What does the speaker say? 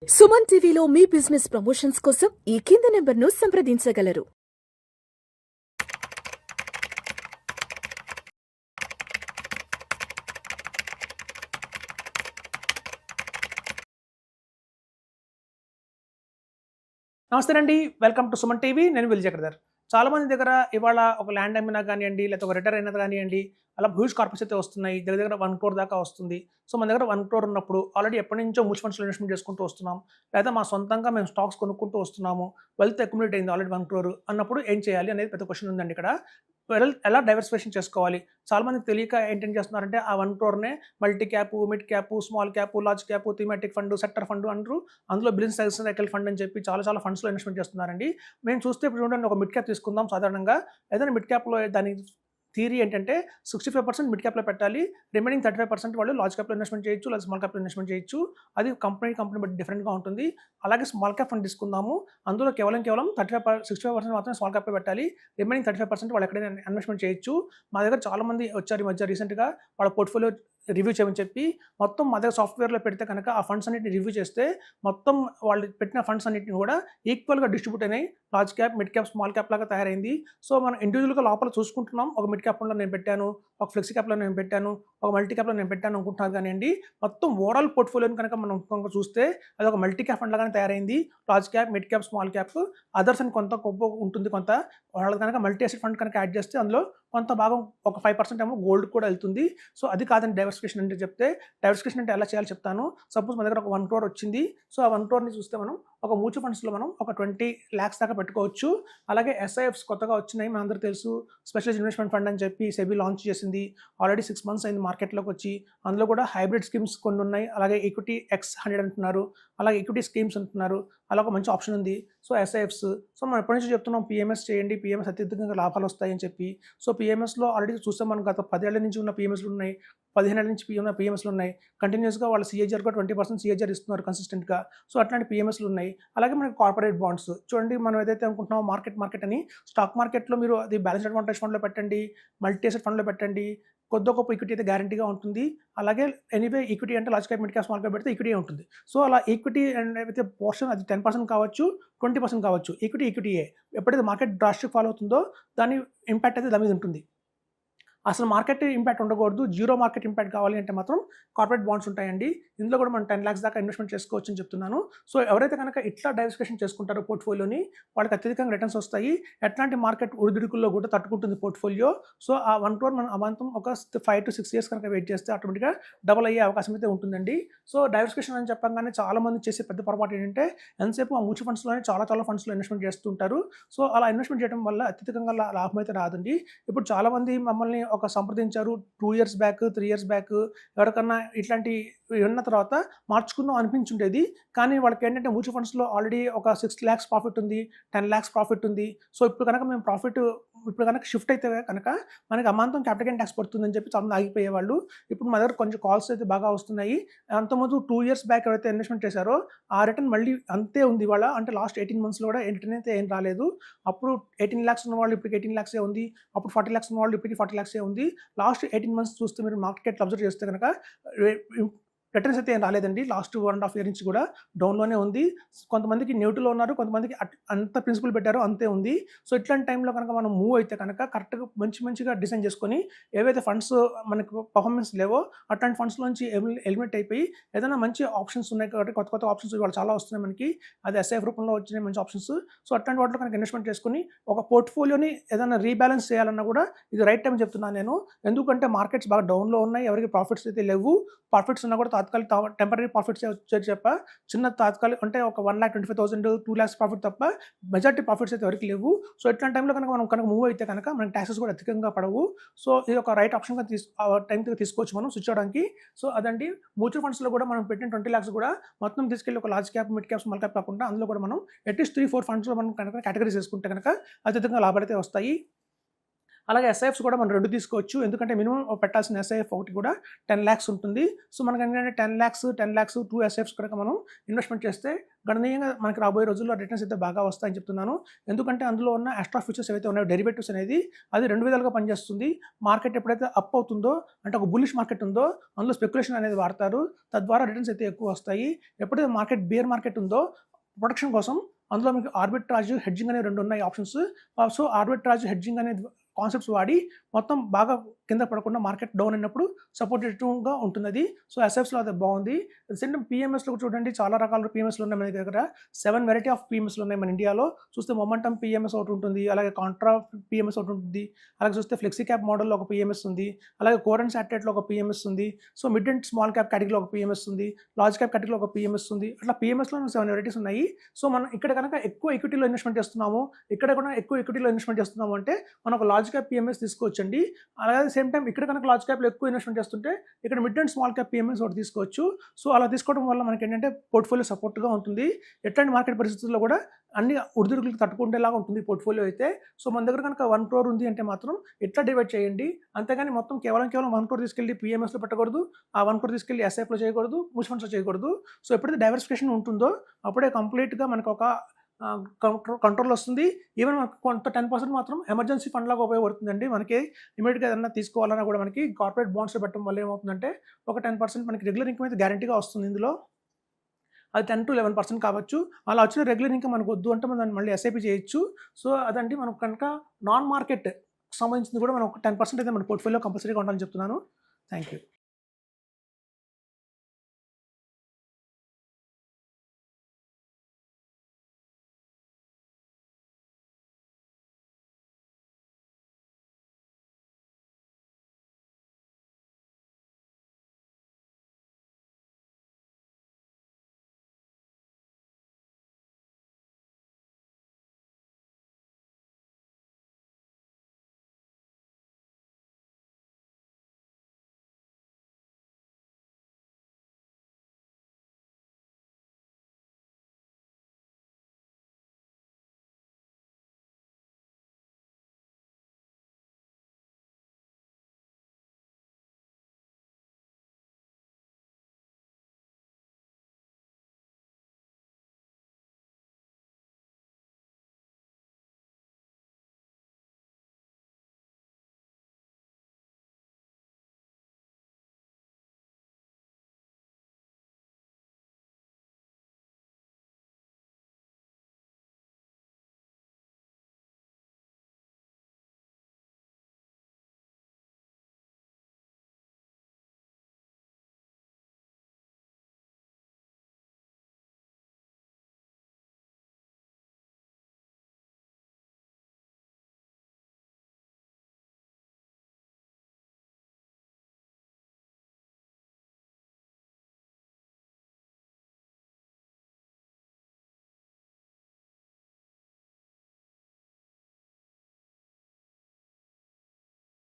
సుమన్ టీవీలో మీ business promotions కోసం ఈ కింది నెంబర్ను సంప్రదించగలరు. నమస్తే అండి. Welcome to Suman TV. నేను విజయకర్దర్. చాలా మంది దగ్గర ఇవాళ ఒక ల్యాండ్ అమ్మినా కానివ్వండి, లేకపోతే ఒక రిటైర్ అయినది కానివ్వండి, అలా హ్యూజ్ కార్పొరేట్స్ అయితే వస్తున్నాయి. దగ్గర దగ్గర 1 crore దాకా వస్తుంది. సో మన దగ్గర 1 crore ఉన్నప్పుడు ఆల్రెడీ ఎప్పటి నుంచో మ్యూచువల్ ఫండ్స్‌లో ఇన్వెస్ట్‌మెంట్ చేసుకుంటూ వస్తున్నాం. లేదా మా సొంతంగా మేము స్టాక్స్ కొనుక్కుంటూ వస్తున్నాము. వెల్త్ అక్యుములేట్ అయింది ఆల్రెడీ 1 crore అన్నప్పుడు ఏం చేయాలి అనేది పెద్ద క్వెషన్ ఉందండి ఇక్కడ. ఎలా డైవర్సిఫికేషన్ చేసుకోవాలి? చాలా మందికి తెలియక ఏంటేం చేస్తున్నారంటే ఆ 1 crore multi cap, mid cap, small cap, large cap, thematic fund, sector fund అంటారు. అందులో బిజినెస్ సైకిల్ ఫండ్ అని చెప్పి చాలా ఫండ్స్‌లో ఇన్వెస్ట్‌మెంట్ చేస్తున్నారండి. మేము చూస్తే ఇప్పుడు చూడండి, ఒక మిడ్ క్యాప్ తీసుకుందాం సాధారణంగా. ఏదైనా మిడ్ క్యాప్‌లో దాని థియరీ ఏంటంటే 65% మిడ్ క్యాప్‌లో పెట్టాలి. రిమైనింగ్ 35% వాళ్ళు లార్జ్ క్యాప్‌లో ఇన్వెస్ట్‌మెంట్ చేయొచ్చు, లేదా స్మాల్ క్యాప్‌లో ఇన్వెస్ట్‌మెంట్ చేయొచ్చు. అది కంపెనీ బట్టి డిఫరెంట్‌గా ఉంటుంది. అలాగే స్మాల్ క్యాప్ ఫండ్ తీసుకుందాము. అందులో కేవలం 65% మాత్రమే స్మాల్ క్యాప్‌లో పెట్టాలి. రిమైనింగ్ 35% వాళ్ళు ఎక్కడైనా ఇన్వెస్ట్‌మెంట్ చేయొచ్చు. మా దగ్గర చాలా మంది వచ్చారు ఈ మధ్య రీసెంట్‌గా వాళ్ళ పోర్ట్‌ఫోలియో రివ్యూ చేయమని చెప్పి. మొత్తం మా దగ్గర సాఫ్ట్‌వేర్‌లో పెడితే కనుక ఆ ఫండ్స్ అన్నిటిని రివ్యూ చేస్తే మొత్తం వాళ్ళు పెట్టిన ఫండ్స్ అన్నిటిని కూడా ఈక్వల్‌గా డిస్ట్రిబ్యూట్ అయినాయి. Large cap, mid cap, small cap లాగా తయారైంది. సో మనం ఇండివిజువల్‌గా లోపల చూసుకుంటున్నాం. ఒక మిడ్ క్యాప్‌లో నేను పెట్టాను, ఒక ఫ్లెక్సీ క్యాప్‌లో నేను పెట్టాను, ఒక మల్టీ క్యాప్‌లో నేను పెట్టాను అనుకుంటున్నారు కానియండి. మొత్తం ఓవరాల్ పోర్ట్‌ఫోలియోని కనుక మనం కనుక చూస్తే అది ఒక మల్టీ క్యాప్ ఫండ్ లాగానే తయారైంది. Large cap, mid cap, small cap, others అని కొంత ఉంటుంది. కొంత వాళ్ళది కనుక మల్టీ అసెట్ ఫండ్ కనుక యాడ్ చేస్తే అందులో కొంత భాగం ఒక 5% ఏమో గోల్డ్ కూడా వెళ్తుంది. సో అది కాదండి డైవర్సిఫికేషన్ అంటే చెప్తే. డైవర్సిఫికేషన్ అంటే ఎలా చేయాలో చెప్తాను. సపోజ్ మన దగ్గర ఒక 1 crore వచ్చింది. సో ఆ 1 crore చూస్తే మనం ఒక మ్యూచువల్ ఫండ్స్‌లో మనం ఒక 20 lakhs దాకా పెట్టుకోవచ్చు. అలాగే ఎస్ఐఎఫ్స్ కొత్తగా వచ్చినాయి. మనందరికీ తెలుసు, స్పెషలైజ్డ్ ఇన్వెస్ట్‌మెంట్ ఫండ్ అని చెప్పి సెబీ లాంచ్ చేసింది. ఆల్రెడీ 6 months అయింది మార్కెట్‌లోకి వచ్చి. అందులో కూడా హైబ్రిడ్ స్కీమ్స్ కొన్ని ఉన్నాయి. అలాగే ఈక్విటీ X100 అంటున్నారు. అలాగే ఈక్విటీ స్కీమ్స్ అంటున్నారు. అలా ఒక మంచి ఆప్షన్ ఉంది. సో ఎస్ఐఎఫ్స్. సో మనం ఎప్పటి నుంచి చెప్తున్నాం పీఎంఎస్ చేయండి, పీఎంఎస్ అత్యధికంగా లాభాలు వస్తాయని చెప్పి. సో పీఎంఎస్‌లో ఆల్రెడీ చూస్తాం, మనం గత 10 ఏళ్ల నుంచి ఉన్న పీఎంఎస్‌లు ఉన్నాయి. 15 ఏళ్ల నుంచి ఉన్న పీఎంఎస్‌లు ఉన్నాయి. కంటిన్యూస్‌గా వాళ్ళు సీఏజీఆర్ కూడా 20% సీఏజీఆర్ ఇస్తున్నారు కన్సిస్టెంట్‌గా. సో అట్లాంటి పీఎంఎస్‌లు ఉన్నాయి. అలాగే మనకి కార్పొరేట్ బాండ్స్ చూడండి. మనం ఏదైతే అనుకుంటున్నామో మార్కెట్ అని, స్టాక్ మార్కెట్‌లో మీరు అది బ్యాలెన్స్డ్ అడ్వాంటేజ్ ఫండ్‌లో పెట్టండి, మల్టీ అసెట్ ఫండ్‌లో పెట్టండి. కొద్దో గొప్ప ఈక్విటీ అయితే గ్యారంటీగా ఉంటుంది. అలాగే ఎనీవే ఈక్విటీ అంటే large cap, mid cap, small cap పెడితే ఈక్విటీ ఉంటుంది. సో అలా ఈక్విటీ అయితే పోర్షన్ అది 10% కావచ్చు, 20% కావచ్చు. ఈక్విటీయే. ఎప్పుడైతే మార్కెట్ డ్రాస్టిక్ ఫాలో అవుతుందో దాని ఇంపాక్ట్ అయితే దాని మీద ఉంటుంది. అసలు మార్కెట్ ఇంపాక్ట్ ఉండకూడదు. జీరో మార్కెట్ ఇంపాక్ట్ కావాలి అంటే మాత్రం కార్పొరేట్ బాండ్స్ ఉంటాయండి. ఇందులో కూడా మనం 10 lakhs దాకా ఇన్వెస్ట్‌మెంట్ చేసుకోవచ్చు అని చెప్తున్నాను. సో ఎవరైతే కనుక ఇట్లా డైవర్సిఫికేషన్ చేసుకుంటారో పోర్ట్‌ఫోలియోని, వాళ్ళకి అత్యధికంగా రిటర్న్స్ వస్తాయి. ఎట్లాంటి మార్కెట్ ఒడిదుడుకుల్లో కూడా తట్టుకుంటుంది పోర్ట్‌ఫోలియో. సో ఆ 1 crore మనం అమాంతం ఒక 5 to 6 years కనుక వెయిట్ చేస్తే ఆటోమేటిక్‌గా డబుల్ అయ్యే అవకాశం అయితే ఉంటుందండి. సో డైవర్సిఫికేషన్ అని చెప్పంగానే చాలా మంది చేసే పెద్ద పొరపాటు ఏంటంటే ఎంతసేపు ఆ మ్యూచువల్ ఫండ్స్‌లోనే చాలా ఫండ్స్‌లో ఇన్వెస్ట్‌మెంట్ చేస్తుంటారు. సో అలా ఇన్వెస్ట్‌మెంట్ చేయడం వల్ల అత్యధికంగా లాభం అయితే రాదండి. ఇప్పుడు చాలామంది మమ్మల్ని ఒక సంప్రదించారు 2 years బ్యాక్, 3 years బ్యాక్. ఎవరికన్నా ఇట్లాంటి విన్న తర్వాత మార్చుకుందాం అనిపించుండేది. కానీ వాళ్ళకేంటంటే మ్యూచువల్ ఫండ్స్‌లో ఆల్రెడీ ఒక 6 lakhs ప్రాఫిట్ ఉంది, 10 lakhs ప్రాఫిట్ ఉంది. సో ఇప్పుడు కనుక మేము ఇప్పుడు కనుక షిఫ్ట్ అయితే కనుక మనకి అమాంతం క్యాపిటల్ గెయిన్ ట్యాక్స్ పడుతుందని చెప్పి చాలా మంది ఆగిపోయేవాళ్ళు. ఇప్పుడు మా దగ్గర కొంచెం కాల్స్ అయితే బాగా వస్తున్నాయి. అంతకుముందు 2 years బ్యాక్ ఎవరైతే ఇన్వెస్ట్‌మెంట్ చేశారో ఆ రిటర్న్ మళ్ళీ అంతే ఉంది ఇవాళ. అంటే లాస్ట్ 18 monthsలో కూడా రిటర్న్ అయితే ఏం రాలేదు. అప్పుడు 18 lakhs ఉన్నవాళ్ళు ఇప్పటికి 18 lakhs ఉంది. అప్పుడు 40 lakhs ఉన్నవాళ్ళు ఇప్పటికి 40 lakhs ఉంది. లాస్ట్ 18 months చూస్తే మీరు మార్కెట్‌లో అబ్జర్వ్ చేస్తే కనుక రిటర్న్స్ అయితే ఏం రాలేదండి. లాస్ట్ 1.5 year నుంచి కూడా డౌన్‌లోనే ఉంది. కొంతమందికి నెగెటివ్‌లో ఉన్నారు. కొంతమందికి అంత ప్రిన్సిపల్ పెట్టారో అంతే ఉంది. సో ఇట్లాంటి టైంలో కనుక మనం మూవ్ అయితే కనుక కరెక్ట్‌గా మంచిగా డిజైన్ చేసుకొని, ఏవైతే ఫండ్స్ మనకు పర్ఫార్మెన్స్ లేవో అట్లాంటి ఫండ్స్‌లోంచి ఎలిమినేట్ అయిపోయి ఏదైనా మంచి ఆప్షన్స్ ఉన్నాయి కాబట్టి, కొత్త ఆప్షన్స్ ఇవాళ చాలా వస్తున్నాయి మనకి. అది ఎస్ఐఎఫ్ రూపంలో వచ్చినాయి మంచి ఆప్షన్స్. సో అట్లాంటి వాటిలో కనుక ఇన్వెస్ట్‌మెంట్ చేసుకొని ఒక పోర్ట్‌ఫోలియోని ఏదైనా రీబ్యాలెన్స్ చేయాలన్నా కూడా ఇది రైట్ టైం చెప్తున్నాను నేను. ఎందుకంటే మార్కెట్స్ బాగా డౌన్‌లో ఉన్నాయి. ఎవరికి ప్రాఫిట్స్ అయితే లేవు. ప్రాఫిట్స్ ఉన్నా కూడా టెంపరరీ ప్రాఫిట్సే వచ్చాయి తప్ప, చిన్న తాత్కాలిక అంటే ఒక 1,25,000, 2 lakhs ప్రాఫిట్ తప్ప మెజారిటీ ప్రాఫిట్స్ అయితే ఎవరికి లేవు. సో ఇట్లాంటి టైంలో కనుక మనం మూవ్ అయితే కనుక మనకి ట్యాక్సెస్ కూడా అధికంగా పడవు. సో ఇది ఒక రైట్ ఆప్షన్‌గా టైంకి తీసుకోవచ్చు మనం స్విచ్ అవ్వడానికి. సో అదండి. మ్యూచువల్ ఫండ్స్‌లో కూడా మనం పెట్టిన 20 lakhs కూడా మొత్తం తీసుకెళ్ళి ఒక large cap, mid cap, small cap కాకుండా అందులో కూడా మనం అట్‌లీస్ట్ 3, 4 ఫండ్స్‌లో మనం కనుక కేటగరీస్ చేసుకుంటే కనుక అత్యధికంగా లాభాలైతే వస్తాయి. అలాగే ఎస్ఐఎఫ్స్ కూడా మనం 2 తీసుకోవచ్చు. ఎందుకంటే మినిమం పెట్టాల్సిన ఎస్ఐఎఫ్ ఒకటి కూడా 10 lakhs ఉంటుంది. సో మనకి ఏంటంటే 10 lakhs 2 ఎస్ఐఎఫ్స్ కనుక మనం ఇన్వెస్ట్మెంట్ చేస్తే గణనీయంగా మనకి రాబోయే రోజుల్లో రిటర్న్స్ అయితే బాగా వస్తాయని చెప్తున్నాను. ఎందుకంటే అందులో ఉన్న ఎక్స్ట్రా ఫీచర్స్ ఏవైతే ఉన్నాయో డెరివేటివ్స్ అనేది అది 2 విధాలుగా పనిచేస్తుంది. మార్కెట్ ఎప్పుడైతే అప్ అవుతుందో అంటే ఒక బుల్లిష్ మార్కెట్ ఉందో అందులో స్పెక్యులేషన్ అనేది వాడతారు. తద్వారా రిటర్న్స్ అయితే ఎక్కువ వస్తాయి. ఎప్పుడైతే మార్కెట్ బేర్ మార్కెట్ ఉందో ప్రొటెక్షన్ కోసం అందులో మీకు ఆర్బిట్రాజ్, హెడ్జింగ్ అనేవి 2 ఉన్నాయి ఆప్షన్స్. సో ఆర్బిట్రాజ్, హెడ్జింగ్ అనేది కాన్సెప్ట్స్ వాడి మొత్తం బాగా కింద పడకుండా మార్కెట్ డౌన్ అయినప్పుడు సపోర్టివ్గా ఉంటుంది అది. సో ఎస్ఎఫ్స్లో అది బాగుంది. సేమ్ టైం పిఎంఎస్లో చూడండి చాలా రకాల పిఎంఎస్లు ఉన్నాయి మన దగ్గర. 7 వెరైటీ ఆఫ్ పిఎంఎస్లు ఉన్నాయి మన ఇండియాలో. చూస్తే మొమెంటమ్ పిఎంఎస్ ఒకటి ఉంటుంది, అలాగే కాంట్రా పిఎంఎస్ ఒకటి ఉంటుంది, అలాగే చూస్తే ఫ్లెక్సీ క్యాప్ మోడల్లో ఒక పిఎంఎస్ ఉంది, అలాగే కోర్ అండ్ సాటిలైట్లో ఒక పిఎంఎస్ ఉంది. So mid and small cap కేటగిరీలో ఒక పిఎంఎస్ ఉంది, లార్జ్ క్యాప్ కేటగిరీలో ఒక పిఎంఎస్ ఉంది. అట్లా పిఎంఎస్లో 7 వెరైటీస్ ఉన్నాయి. సో మనం ఇక్కడ కనుక ఎక్కువ ఈక్విటీలో ఇన్వెస్ట్మెంట్ చేస్తున్నాము, ఇక్కడ కూడా ఎక్కువ ఈక్విటీలో ఇన్వెస్ట్మెంట్ చేస్తున్నాము అంటే మనం ఒక లార్జ్ క్యాప్ పిఎంఎస్ తీసుకోవచ్చండి. అలాగే సేమ్ టైం ఇక్కడ కనుక లార్జ్ క్యాప్లో ఎక్కువ ఇన్వెస్ట్మెంట్ చేస్తుంటే ఇక్కడ mid and small cap PMS ఒకటి తీసుకోవచ్చు. సో అలా తీసుకోవడం వల్ల మనకి ఏంటంటే పోర్ట్ఫోలియో సపోర్ట్గా ఉంటుంది. ఎట్లాంటి మార్కెట్ పరిస్థితుల్లో కూడా అన్ని ఒడిదుడుకులకు తట్టుకుంటేలాగా ఉంటుంది పోర్ట్ఫోలియో అయితే. సో మన దగ్గర కనుక 1 crore ఉంది అంటే మాత్రం ఎట్లా డివైడ్ చేయండి. అంతేగాని మొత్తం కేవలం 1 crore తీసుకెళ్ళి పిఎంఎస్లో పెట్టకూడదు, ఆ 1 crore తీసుకెళ్ళి ఎస్ఐఎఫ్లో చేయకూడదు, మ్యూచువల్ ఫండ్స్లో చేయకూడదు. సో ఎప్పుడైతే డైవర్సిఫికేషన్ ఉంటుందో అప్పుడే కంప్లీట్గా మనకు ఒక కంట్రోల్ వస్తుంది. ఈవెన్ మనకు కొంత 10% మాత్రం ఎమర్జెన్సీ ఫండ్ లాగా ఉపయోగపడుతుందండి. మనకి ఇమీడియట్గా ఏదైనా తీసుకోవాలన్నా కూడా మనకి కార్పొరేట్ బాండ్స్లో పెట్టడం వల్ల ఏమవుతుందంటే ఒక 10% మనకి రెగ్యులర్ ఇన్కమ్ అయితే గ్యారంటీగా వస్తుంది. ఇందులో అది 10 to 11% కావచ్చు. అలా వచ్చిన రెగ్యులర్ ఇన్కమ్ మనకు వద్దు అంటే మనం దాన్ని మళ్ళీ ఎస్ఐపి చేయొచ్చు. సో అదండి మనకు కనుక నాన్ మార్కెట్ సంబంధించింది కూడా మనం ఒక 10% అయితే మన పోర్ట్ఫోలియో కంపల్సరీగా ఉండాలని చెప్తున్నాను. Thank you.